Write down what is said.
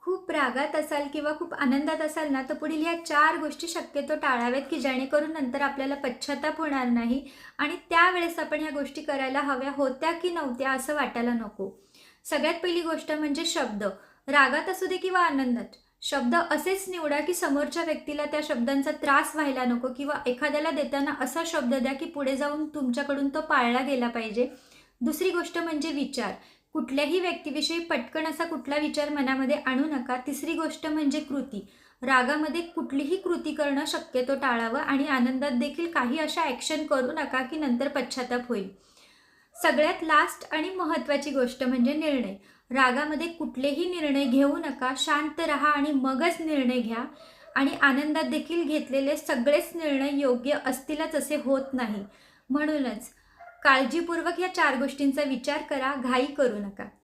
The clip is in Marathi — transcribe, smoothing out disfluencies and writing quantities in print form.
खूप रागात असाल किंवा खूप आनंदात असाल ना, तर पुढील ह्या 4 गोष्टी शक्यतो टाळाव्यात, की जेणेकरून नंतर आपल्याला पश्चात्ताप होणार नाही आणि त्यावेळेस आपण ह्या गोष्टी करायला हव्या होत्या की नव्हत्या असं वाटायला नको. सगळ्यात पहिली गोष्ट म्हणजे शब्द. रागात असू दे किंवा आनंदात, शब्द असेच निवडा, की समोरच्या व्यक्तीला त्या शब्दांचा त्रास व्हायला नको किंवा एखाद्याला देताना असा शब्द द्या, की पुढे जाऊन तुमच्याकडून तो पाळला गेला पाहिजे. दुसरी गोष्ट म्हणजे विचार. कुठल्याही व्यक्तीविषयी पटकन असा कुठला विचार मनामध्ये आणू नका. तिसरी गोष्ट म्हणजे कृती. रागामध्ये कुठलीही कृती करणं शक्यतो टाळावं आणि आनंदात देखील काही अशा ॲक्शन करू नका, की नंतर पश्चाताप होईल. सगळ्यात लास्ट आणि महत्त्वाची गोष्ट म्हणजे निर्णय. रागामध्ये कुठलेही निर्णय घेऊ नका. शांत राहा आणि मगच निर्णय घ्या आणि आनंदात देखील घेतलेले सगळेच निर्णय योग्य असतीलच असे होत नाही. म्हणूनच काळजीपूर्वक या 4 गोष्टींचा विचार करा, घाई करू नका.